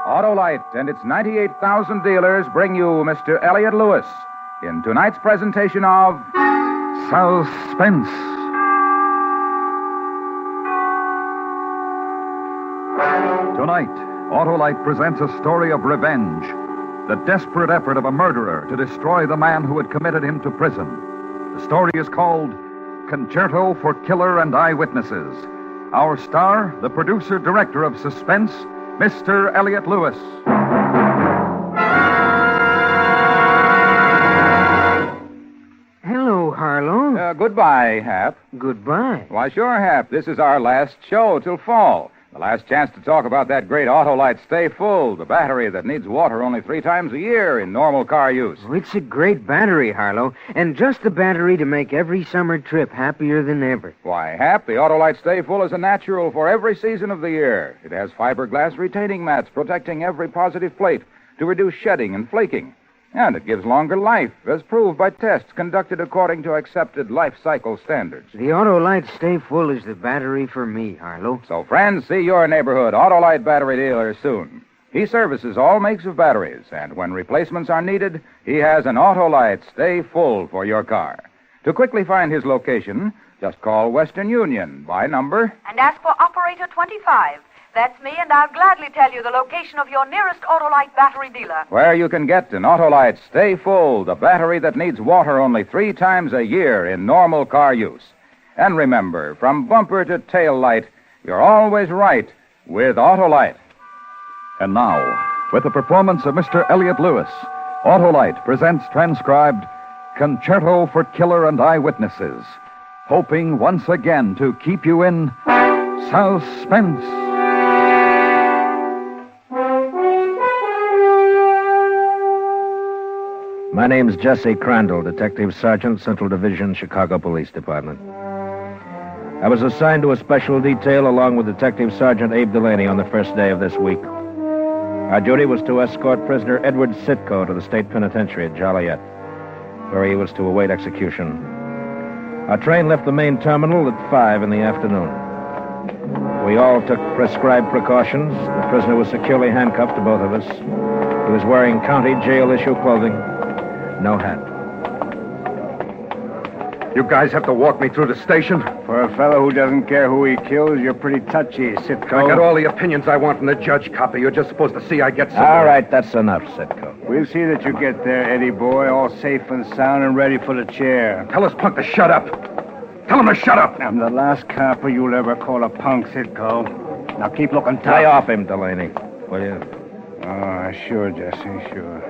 Autolite and its 98,000 dealers bring you Mr. Elliot Lewis in tonight's presentation of Suspense. Tonight, Autolite presents a story of revenge, the desperate effort of a murderer to destroy the man who had committed him to prison. The story is called Concerto for Killer and Eyewitnesses. Our star, the producer-director of Suspense, Mr. Elliot Lewis. Hello, Harlow. Goodbye, Hap. Goodbye. Why, sure, Hap. This is our last show till fall. The last chance to talk about that great Autolite Stay Full, the battery that needs water only 3 times a year in normal car use. Oh, it's a great battery, Harlow, and just the battery to make every summer trip happier than ever. Why, Hap, the Autolite Stay Full is a natural for every season of the year. It has fiberglass retaining mats protecting every positive plate to reduce shedding and flaking. And it gives longer life, as proved by tests conducted according to accepted life cycle standards. The Autolite Stay Full is the battery for me, Harlow. So, friends, see your neighborhood Autolite battery dealer soon. He services all makes of batteries, and when replacements are needed, he has an Autolite Stay Full for your car. To quickly find his location, just call Western Union by number and ask for Operator 25. That's me, and I'll gladly tell you the location of your nearest Autolite battery dealer. where you can get an Autolite Stay Full, the battery that needs water only 3 times a year in normal car use. And remember, from bumper to tail light, you're always right with Autolite. And now, with the performance of Mr. Elliot Lewis, Autolite presents transcribed Concerto for Killer and Eyewitnesses, hoping once again to keep you in suspense. My name's Jesse Crandall, Detective Sergeant, Central Division, Chicago Police Department. I was assigned to a special detail along with Detective Sergeant Abe Delaney on the first day of this week. Our duty was to escort prisoner Edward Sitko to the state penitentiary at Joliet, where he was to await execution. Our train left the main terminal at 5 in the afternoon. We all took prescribed precautions. The prisoner was securely handcuffed to both of us. He was wearing county jail-issue clothing. No hat. You guys have to walk me through the station? For a fellow who doesn't care who he kills, you're pretty touchy, Sitko. I got all the opinions I want from the judge copy. You're just supposed to see I get somewhere. All right, that's enough, Sitko. We'll see that you get there, Eddie boy, all safe and sound and ready for the chair. Tell this punk to shut up. Tell him to shut up. I'm the last copper you'll ever call a punk, Sitko. Now keep looking tough. Lay off him, Delaney, will you? Oh, sure, Jesse, sure.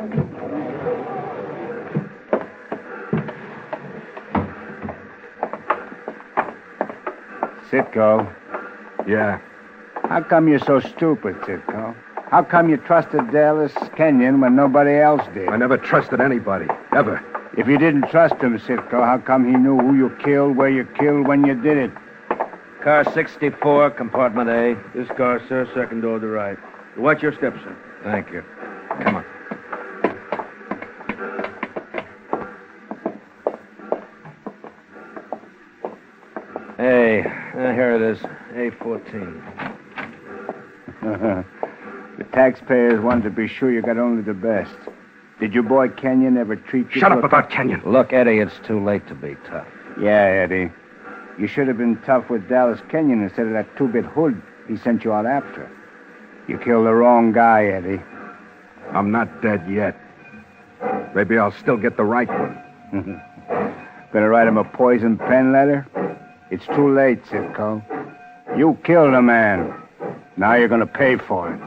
Sitko. Yeah. How come you're so stupid, Sitko? How come you trusted Dallas Kenyon when nobody else did? I never trusted anybody. Ever. If you didn't trust him, Sitko, how come he knew who you killed, where you killed, when you did it? Car 64, compartment A. This car, sir, second door to the right. Watch your steps, sir. Thank you. Come on. Hey, here it is. A14. The taxpayers wanted to be sure you got only the best. Did your boy Kenyon ever treat you... Shut up about Kenyon. Look, Eddie, it's too late to be tough. Yeah, Eddie. You should have been tough with Dallas Kenyon instead of that two-bit hood he sent you out after. You killed the wrong guy, Eddie. I'm not dead yet. Maybe I'll still get the right one. Gonna write him a poison pen letter? It's too late, Sitko. You killed a man. Now you're gonna pay for it.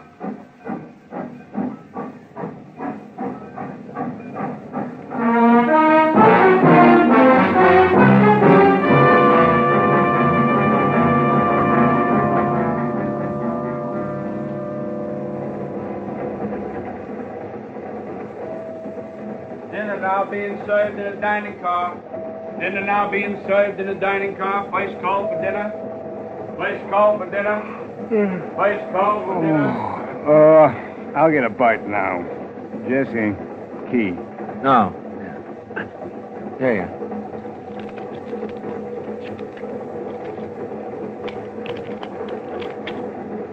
Dinner now being served in a dining car. Dinner now being served in a dining car. First call for dinner. First call for dinner. First call for dinner. I'll get a bite now. Jesse, key. No. Here you are.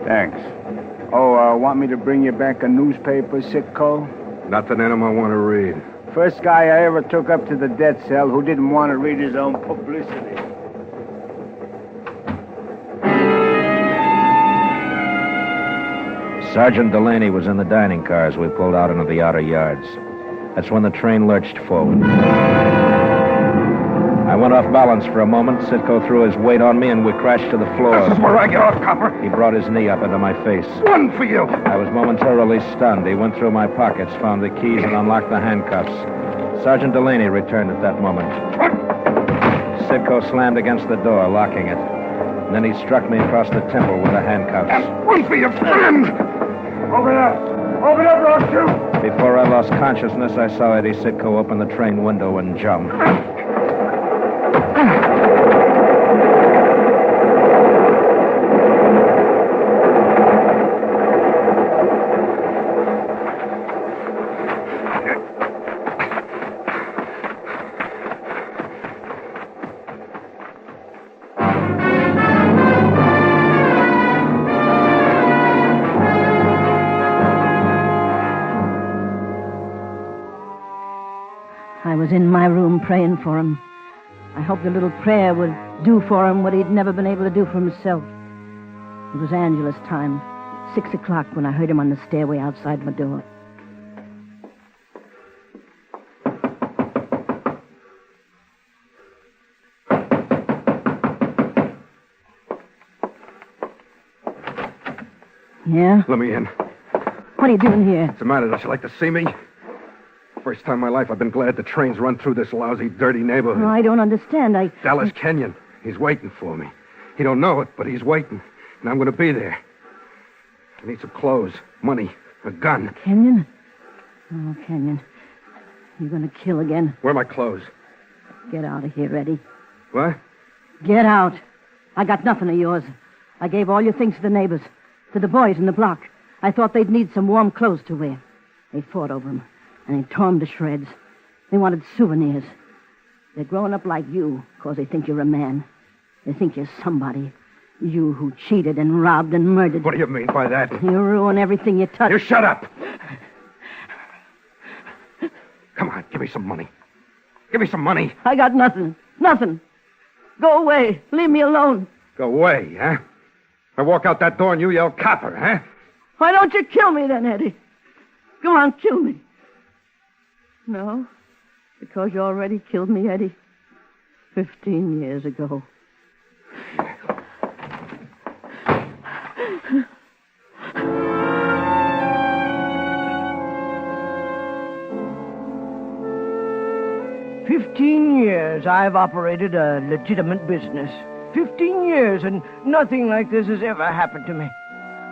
Thanks. Oh, want me to bring you back a newspaper, Sitco? Nothing in them I want to read. First guy I ever took up to the death cell who didn't want to read his own publicity. Sergeant Delaney was in the dining car as we pulled out into the outer yards. That's when the train lurched forward. I went off balance for a moment. Sitco threw his weight on me, and we crashed to the floor. This is where I get off, copper. He brought his knee up into my face. One for you. I was momentarily stunned. He went through my pockets, found the keys, and unlocked the handcuffs. Sergeant Delaney returned at that moment. Sitco slammed against the door, locking it. And then he struck me across the temple with the handcuffs. And one for your friend. Open up. Open up, or I'll shoot. Before I lost consciousness, I saw Eddie Sitco open the train window and jump. I was in my room praying for him. I hoped the little prayer would do for him what he'd never been able to do for himself. It was Angela's time, 6 o'clock, when I heard him on the stairway outside my door. Yeah? Let me in. What are you doing here? What's the matter? Don't you like to see me? First time in my life I've been glad the trains run through this lousy, dirty neighborhood. Oh, I don't understand. Dallas Kenyon. He's waiting for me. He don't know it, but he's waiting. And I'm going to be there. I need some clothes, money, a gun. Kenyon? Oh, Kenyon. You're going to kill again. Where are my clothes? Get out of here, Eddie. What? Get out. I got nothing of yours. I gave all your things to the neighbors, to the boys in the block. I thought they'd need some warm clothes to wear. They fought over them, and they tore them to shreds. They wanted souvenirs. They're growing up like you because they think you're a man. They think you're somebody. You who cheated and robbed and murdered. What do you mean by that? You ruin everything you touch. You shut up! Come on, give me some money. Give me some money. I got nothing. Nothing. Go away. Leave me alone. Go away, huh? I walk out that door and you yell copper, huh? Why don't you kill me then, Eddie? Go on, kill me. No, because you already killed me, Eddie. 15 years ago. "15 years I've operated a legitimate business. 15 years, and nothing like this has ever happened to me.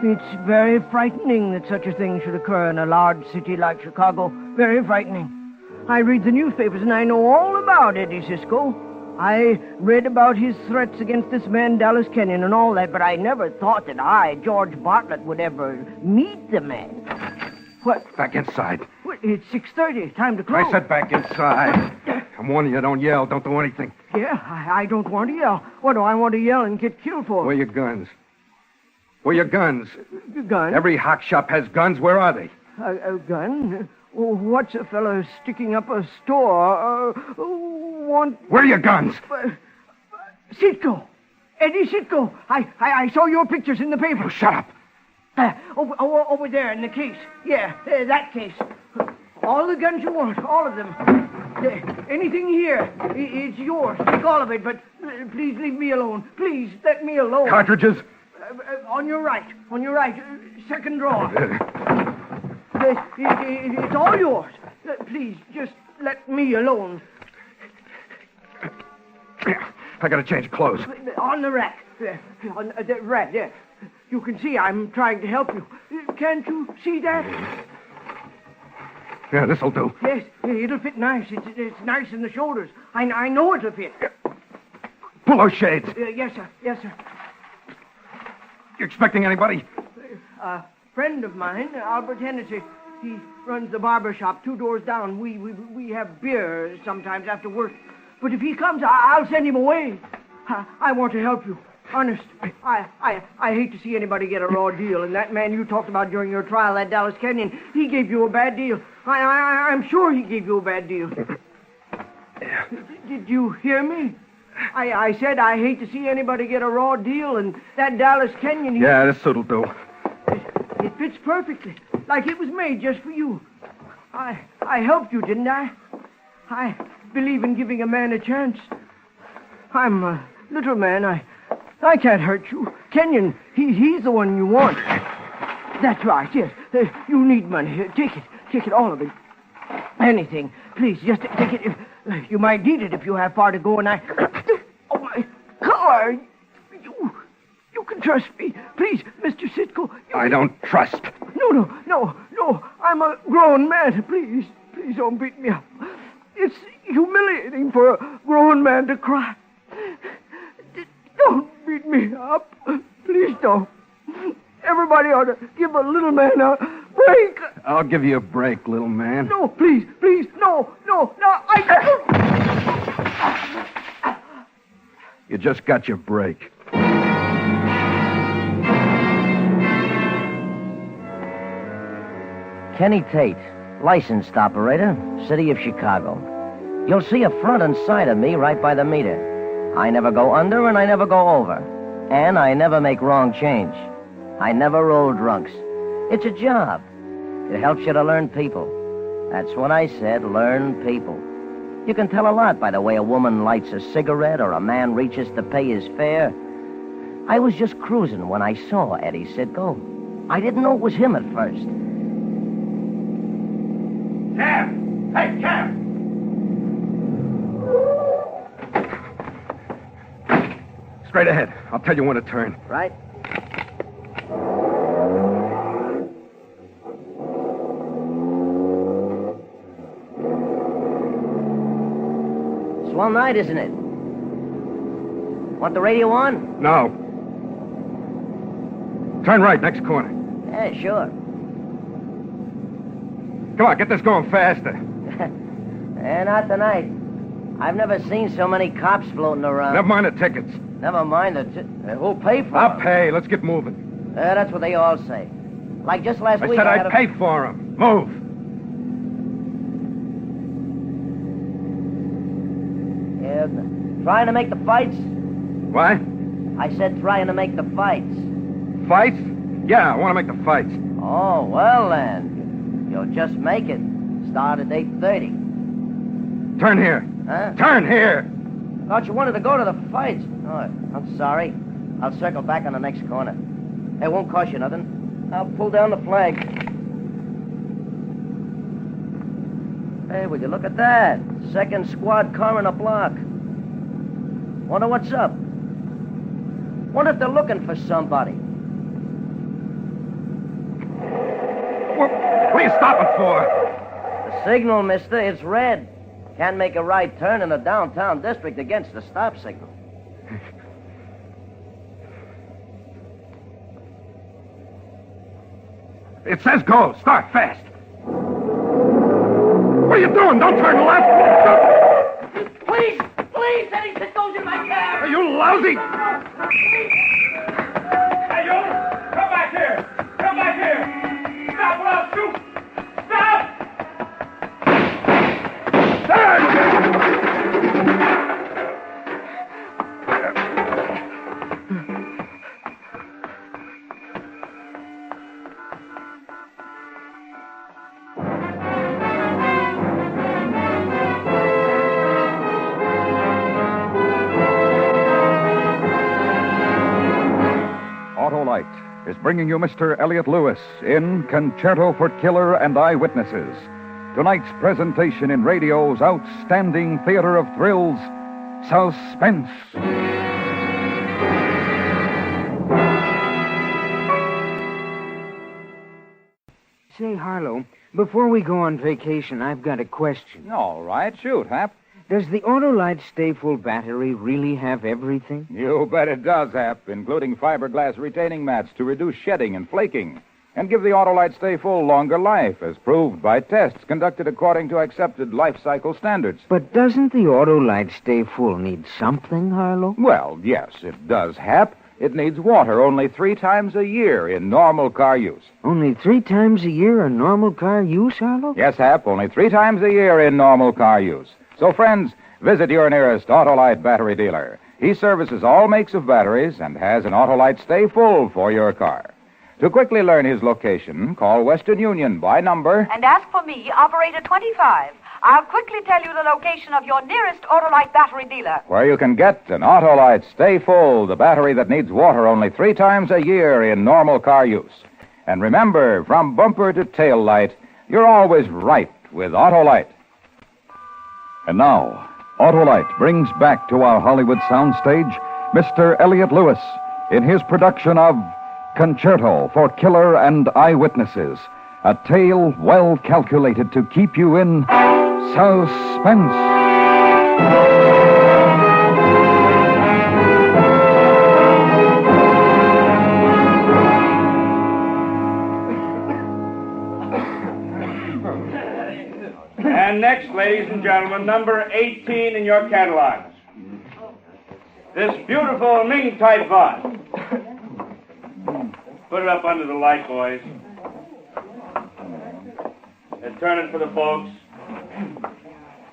It's very frightening that such a thing should occur in a large city like Chicago. Very frightening. I read the newspapers, and I know all about Eddie Sitco. I read about his threats against this man, Dallas Kenyon, and all that, but I never thought that I, George Bartlett, would ever meet the man. What? Back inside. What? It's 6:30. Time to close. I said back inside. I'm warning you, don't yell, don't do anything. Yeah, I don't want to yell. What do I want to yell and get killed for? Where are your guns? Where are your guns? Gun? Every hock shop has guns. Where are they? A gun? What's a fellow sticking up a store? Where are your guns? Sitco. Eddie Sitco. I saw your pictures in the paper. Oh, shut up. Over there in the case. Yeah, that case. All the guns you want, all of them. Anything here, it's yours. Take all of it, but please leave me alone. Please, let me alone. Cartridges? On your right. Second drawer. It's all yours. Please, just let me alone. I gotta change clothes. On the rack. On the rack, there. You can see I'm trying to help you. Can't you see that? Yeah, this'll do. Yes, it'll fit nice. It's nice in the shoulders. I know it'll fit. Pull those shades. Yes, sir. You expecting anybody? A friend of mine, Albert Hennessy. He runs the barber shop 2 doors down. We have beer sometimes after work. But if he comes, I'll send him away. I want to help you. Honest, I hate to see anybody get a raw deal. And that man you talked about during your trial at Dallas Canyon, he gave you a bad deal. I'm sure he gave you a bad deal. Did you hear me? I said I hate to see anybody get a raw deal, and that Dallas Canyon... Yeah, this suit'll do. It fits perfectly, like it was made just for you. I helped you, didn't I? I believe in giving a man a chance. I'm a little man. I can't hurt you. Kenyon, he's the one you want. That's right, yes. You need money. Take it. Take it, all of it. Anything. Please, just take it. You might need it if you have far to go, and Oh, my car! You can trust me. Please, Mr. Sitko. I don't trust. No. I'm a grown man. Please don't beat me up. It's humiliating for a grown man to cry. Don't beat me up. Please don't. Everybody ought to give a little man a break. I'll give you a break, little man. No, please. No. You just got your break. Kenny Tate, licensed operator, City of Chicago. You'll see a front and side of me right by the meter. I never go under and I never go over. And I never make wrong change. I never roll drunks. It's a job. It helps you to learn people. That's what I said, learn people. You can tell a lot by the way a woman lights a cigarette or a man reaches to pay his fare. I was just cruising when I saw Eddie Sitko. I didn't know it was him at first. Cab! Hey, cab! Straight ahead. I'll tell you when to turn. Right? Swell night, isn't it? Want the radio on? No. Turn right, next corner. Yeah, sure. Come on, get this going faster. Not tonight. I've never seen so many cops floating around. Never mind the tickets. Never mind who'll pay for I'll them? pay. Let's get moving. That's what they all say. Like just last I week said I had I'd pay for them. Move. Yeah, trying to make the fights? What? I said trying to make the fights. Fights? Yeah, I want to make the fights. Oh, well then. You'll just make it. Start at 8:30. Turn here. Huh? Turn here. Thought you wanted to go to the fights. Oh, I'm sorry. I'll circle back on the next corner. It won't cost you nothing. I'll pull down the flag. Hey, would you look at that? Second squad car in a block. Wonder what's up. Wonder if they're looking for somebody. What are you stopping for? The signal, mister, it's red. Can't make a right turn in the downtown district against the stop signal. It says go. Start fast. What are you doing? Don't turn left. Please, Eddie Sitko's in my car. Are you lousy? Hey, you! Come back here! Come back here! Stop or I'll shoot! Stop! Autolite is bringing you Mr. Elliot Lewis in Concerto for Killer and Eyewitnesses. Tonight's presentation in radio's outstanding theater of thrills, Suspense. Say, Harlow, before we go on vacation, I've got a question. All right, shoot, Hap. Does the Autolite Stay Full battery really have everything? You bet it does, Hap, including fiberglass retaining mats to reduce shedding and flaking, and give the Autolite Stay Full longer life, as proved by tests conducted according to accepted life cycle standards. But doesn't the Autolite Stay Full need something, Harlow? Well, yes, it does, Hap. it needs water only 3 times a year in normal car use. Only 3 times a year in normal car use, Harlow? Yes, Hap, only 3 times a year in normal car use. So, friends, visit your nearest Autolite battery dealer. He services all makes of batteries and has an Autolite Stay Full for your car. To quickly learn his location, call Western Union by number And ask for me, Operator 25. I'll quickly tell you the location of your nearest Autolite battery dealer. where you can get an Autolite Stay Full, the battery that needs water only 3 times a year in normal car use. And remember, from bumper to tail light, you're always right with Autolite. And now, Autolite brings back to our Hollywood soundstage Mr. Elliot Lewis in his production of Concerto for Killer and Eyewitnesses, a tale well calculated to keep you in suspense. And next, ladies and gentlemen, number 18 in your catalogs. This beautiful Ming-type vase. Put it up under the light, boys. And turn it for the folks.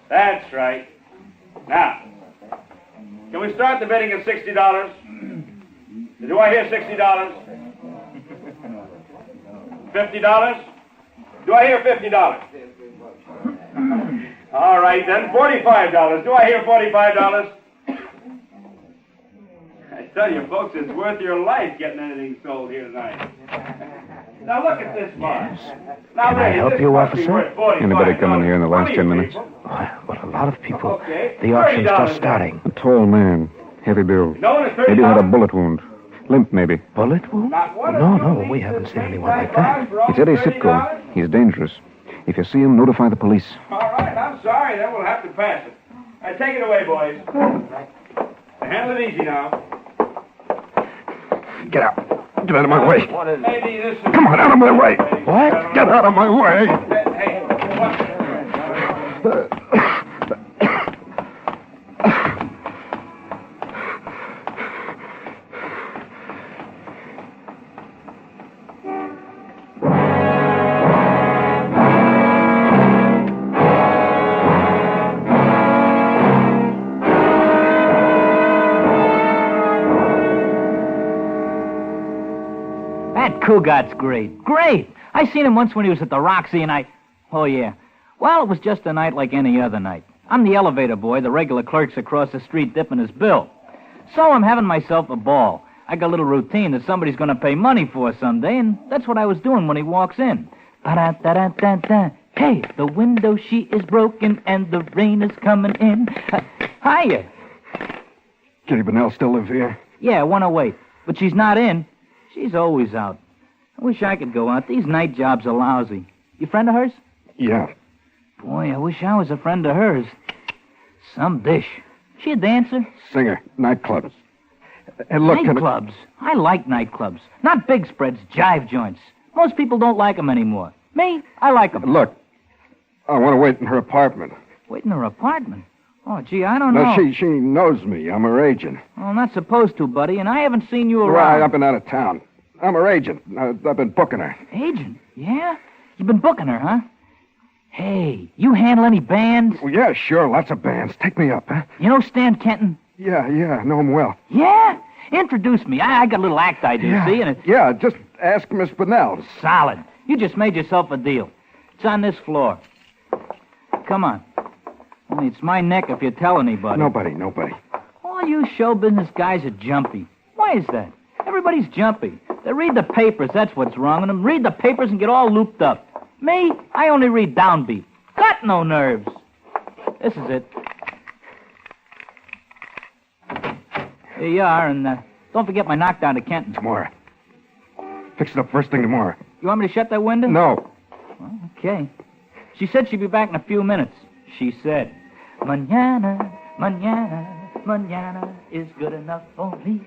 That's right. Now, can we start the bidding at $60? Do I hear $60? $50? Do I hear $50? All right, then, $45. Do I hear $45? I tell you, folks, it's worth your life getting anything sold here tonight. Now, look at this box. Now, Can I help you, officer? Anybody come in here in the last 10 minutes? Well, a lot of people. Okay. The auction's $30 just starting. A tall man, heavy build. No, it's $30. Maybe had a bullet wound. Limp, maybe. Bullet wound? No, we haven't seen anyone like that. It's Eddie Sitko. He's dangerous. If you see him, notify the police. All right, I'm sorry. Then we'll have to pass it. All right, take it away, boys. Handle it easy now. Get out. Get out of my way. Maybe this is... Come on, out of my way. What? Get out of my way. Hey, what? Cougat's great. Great! I seen him once when he was at the Roxy, and Oh, yeah. Well, it was just a night like any other night. I'm the elevator boy. The regular clerk's across the street dipping his bill. So I'm having myself a ball. I got a little routine that somebody's going to pay money for someday, and that's what I was doing when he walks in. Ba-da-da-da-da-da. Hey, the window sheet is broken, and the rain is coming in. Hiya. Kitty Bennell still live here? Yeah, 108. But she's not in. She's always out. I wish I could go out. These night jobs are lousy. You friend of hers? Yeah. Boy, I wish I was a friend of hers. Some dish. She a dancer? Singer. Nightclubs. And look, Nightclubs? I like nightclubs. Not big spreads, jive joints. Most people don't like them anymore. Me, I like them. Look, I want to wait in her apartment. Wait in her apartment? Oh, gee, I don't know. No, she knows me. I'm her agent. Well, I'm not supposed to, buddy, and I haven't seen you around. Right, I've been out of town. I'm her agent. I've been booking her. Agent? Yeah? You've been booking her, huh? Hey, you handle any bands? Well, yeah, sure. Lots of bands. Take me up, huh? You know Stan Kenton? Yeah, I know him well. Yeah? Introduce me. I got a little act I do, see? And Yeah, just ask Miss Bennell. Solid. You just made yourself a deal. It's on this floor. Come on. Only it's my neck if you tell anybody. Nobody. All you show business guys are jumpy. Why is that? Everybody's jumpy. They read the papers, that's what's wrong with them. Read the papers and get all looped up. Me, I only read downbeat. Got no nerves. This is it. Here you are, and don't forget my knockdown to Kenton. Tomorrow. Fix it up first thing tomorrow. You want me to shut that window? No. Well, okay. She said she'd be back in a few minutes. She said, Mañana, mañana, mañana is good enough for me.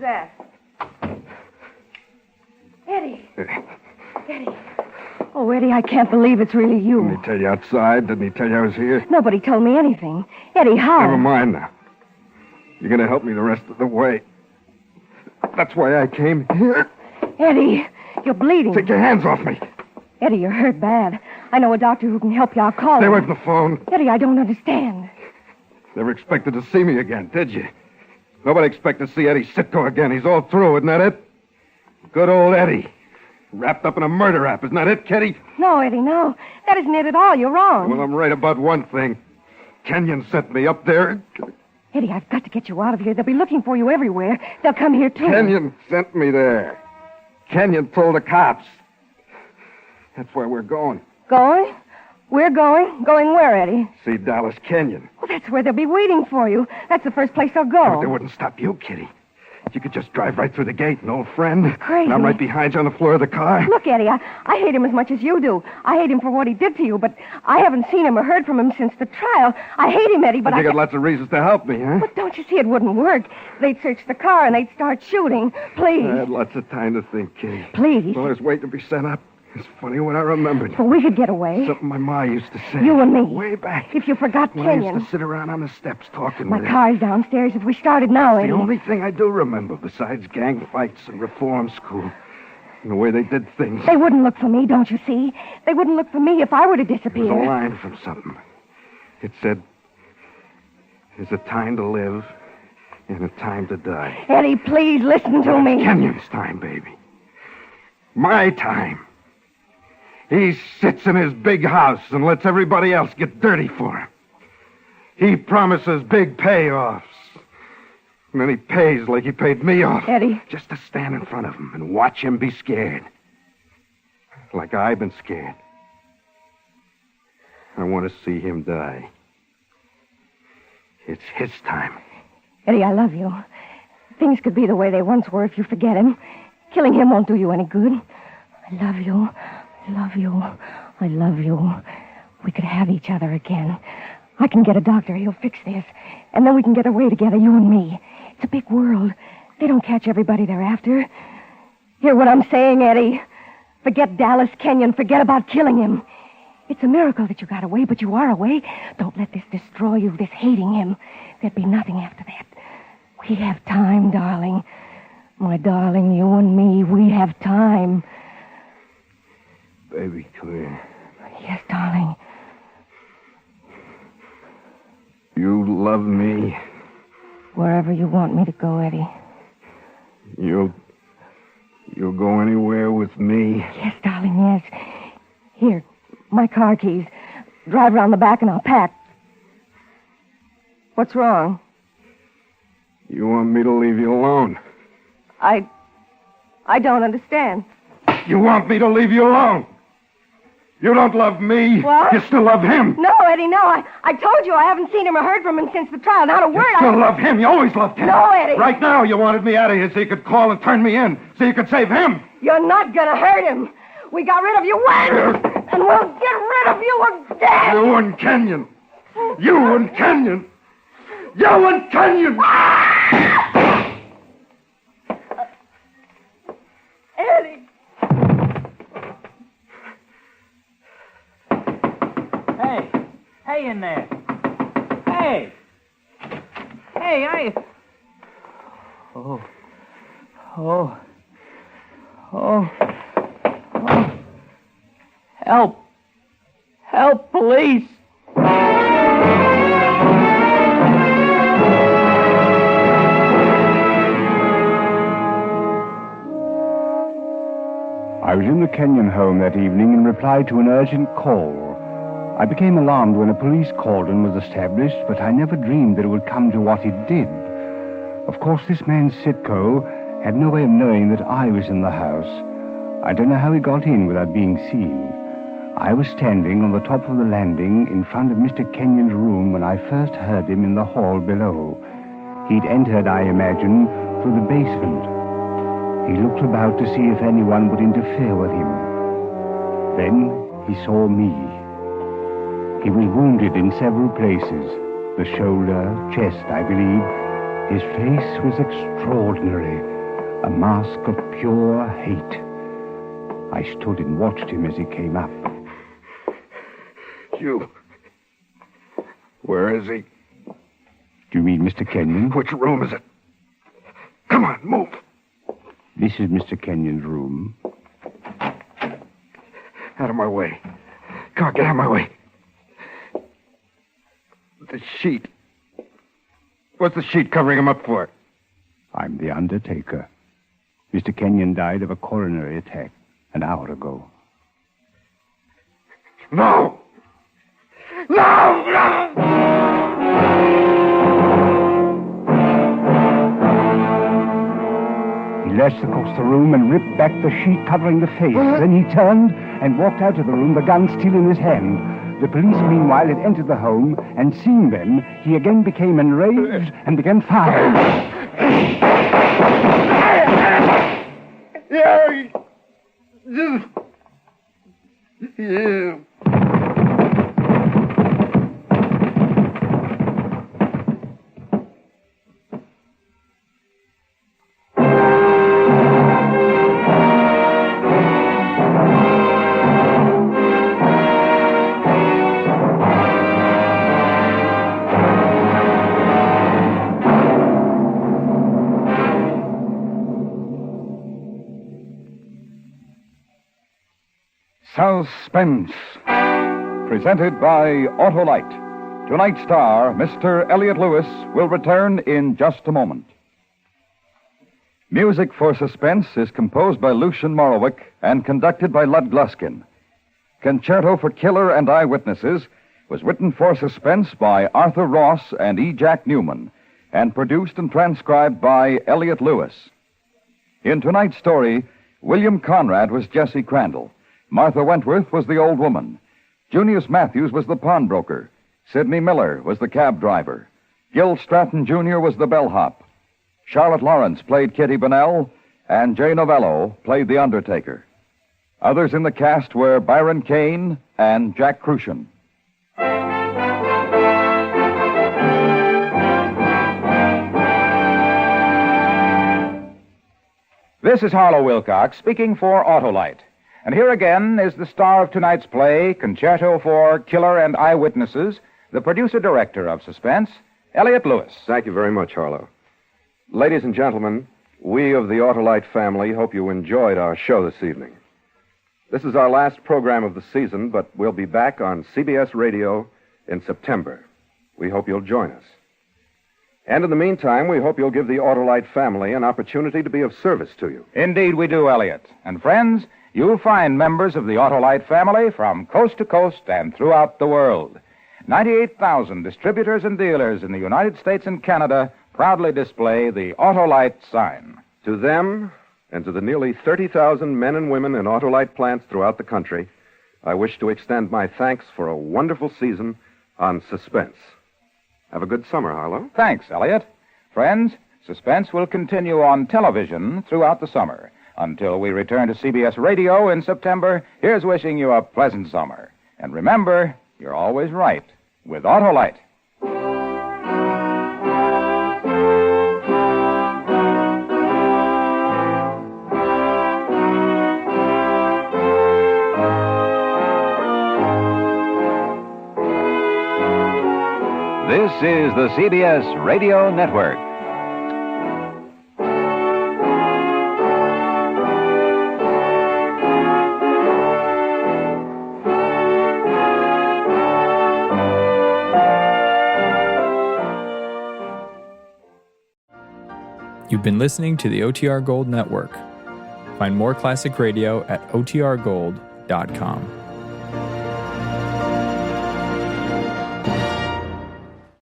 that? Eddie. Eddie. Oh, Eddie, I can't believe it's really you. Didn't he tell you outside? Didn't he tell you I was here? Nobody told me anything. Eddie, how? Never mind now. You're going to help me the rest of the way. That's why I came here. Eddie, you're bleeding. Take your hands off me. Eddie, you're hurt bad. I know a doctor who can help you. I'll call Stay him. away from the phone. Eddie, I don't understand. Never expected to see me again, did you? Nobody expected to see Eddie Sitko again. He's all through, isn't that it? Good old Eddie. Wrapped up in a murder rap, isn't that it, Kitty? No, Eddie, no. That isn't it at all. You're wrong. Well, I'm right about one thing. Kenyon sent me up there. Eddie, I've got to get you out of here. They'll be looking for you everywhere. They'll come here, too. Kenyon sent me there. Kenyon told the cops. That's where we're going. Going? We're going? Going where, Eddie? See Dallas Kenyon. Well, that's where they'll be waiting for you. That's the first place they'll But go. they wouldn't stop you, Kitty. You could just drive right through the gate, an old friend. Crazy. And I'm right behind you on the floor of the car. Look, Eddie, I hate him as much as you do. I hate him for what he did to you, but I haven't seen him or heard from him since the trial. I hate him, Eddie, but You got lots of reasons to help me, huh? But don't you see it wouldn't work? They'd search the car and they'd start shooting. Please. I had lots of time to think, Kitty. Please. While I was waiting to be sent up. It's funny when I remembered. Well, we could get away. Something my ma used to say. You and me. Way back. If you forgot When I Kenyon. used to sit around on the steps talking My with her. car's downstairs. If we started now, It's Eddie. the only thing I do remember besides gang fights and reform school. And the way they did things. They wouldn't look for me, don't you see? They wouldn't look for me if I were to It was disappear. a line from something. It said, "There's a time to live and a time to die." Eddie, please listen to me. It's Kenyon's time, baby. My time. He sits in his big house and lets everybody else get dirty for him. He promises big payoffs. And then he pays like he paid me off. Eddie. Just to stand in front of him and watch him be scared. Like I've been scared. I want to see him die. It's his time. Eddie, I love you. Things could be the way they once were if you forget him. Killing him won't do you any good. I love you. I love you. I love you. We could have each other again. I can get a doctor. He'll fix this. And then we can get away together, you and me. It's a big world. They don't catch everybody they're after. Hear what I'm saying, Eddie? Forget Dallas Kenyon. Forget about killing him. It's a miracle that you got away, but you are away. Don't let this destroy you, this hating him. There'd be nothing after that. We have time, darling. My darling, you and me, we have time. Baby, come here. Yes, darling. You love me. Wherever you want me to go, Eddie. You'll go anywhere with me. Yes, darling, yes. Here, my car keys. Drive around the back and I'll pack. What's wrong? You want me to leave you alone? I don't understand. You want me to leave you alone? You don't love me. What? You still love him. No, Eddie, no. I told you I haven't seen him or heard from him since the trial. Not a word. You still love him. You always loved him. No, Eddie. Right now, you wanted me out of here so you could call and turn me in, so you could save him. You're not going to hurt him. We got rid of you when? And we'll get rid of you again. You and Kenyon. You and Kenyon. You and Kenyon. Eddie. Hey in there. Hey. Hey, Oh. Help. Help, police. I was in the Kenyon home that evening in reply to an urgent call. I became alarmed when a police cordon was established, but I never dreamed that it would come to what it did. Of course, this man Sitko had no way of knowing that I was in the house. I don't know how he got in without being seen. I was standing on the top of the landing in front of Mr. Kenyon's room when I first heard him in the hall below. He'd entered, I imagine, through the basement. He looked about to see if anyone would interfere with him. Then he saw me. He was wounded in several places, the shoulder, chest, I believe. His face was extraordinary. a mask of pure hate. I stood and watched him as he came up. You. Where is he? Do you mean Mr. Kenyon? Which room is it? Come on, move. This is Mr. Kenyon's room. Out of my way. Come on, get out of my way. The sheet. What's the sheet covering him up for? I'm the undertaker. Mr. Kenyon died of a coronary attack an hour ago. No! No! No! He lurched across the room and ripped back the sheet covering the face. Then he turned and walked out of the room, the gun still in his hand. The police, meanwhile, had entered the home, and seeing them, he again became enraged and began firing. Yeah. Suspense. Presented by Autolite. Tonight's star, Mr. Elliot Lewis, will return in just a moment. Music for Suspense is composed by Lucian Morowick and conducted by Lud Gluskin. Concerto for Killer and Eyewitnesses was written for Suspense by Arthur Ross and E. Jack Newman and produced and transcribed by Elliot Lewis. In tonight's story, William Conrad was Jesse Crandall. Martha Wentworth was the old woman. Junius Matthews was the pawnbroker. Sidney Miller was the cab driver. Gil Stratton, Jr. was the bellhop. Charlotte Lawrence played Kitty Bonnell, and Jay Novello played the undertaker. Others in the cast were Byron Kane and Jack Crucian. This is Harlow Wilcox speaking for Autolite. And here again is the star of tonight's play, Concerto for Killer and Eyewitnesses, the producer-director of Suspense, Elliot Lewis. Thank you very much, Harlow. Ladies and gentlemen, we of the Autolite family hope you enjoyed our show this evening. This is our last program of the season, but we'll be back on CBS Radio in September. We hope you'll join us. And in the meantime, we hope you'll give the Autolite family an opportunity to be of service to you. Indeed we do, Elliot. And friends, you'll find members of the Autolite family from coast to coast and throughout the world. 98,000 distributors and dealers in the United States and Canada proudly display the Autolite sign. To them, and to the nearly 30,000 men and women in Autolite plants throughout the country, I wish to extend my thanks for a wonderful season on Suspense. Have a good summer, Harlow. Thanks, Elliot. Friends, Suspense will continue on television throughout the summer. Until we return to CBS Radio in September, here's wishing you a pleasant summer. And remember, you're always right with Autolite. This is the CBS Radio Network. You've been listening to the OTR Gold Network. Find more classic radio at otrgold.com.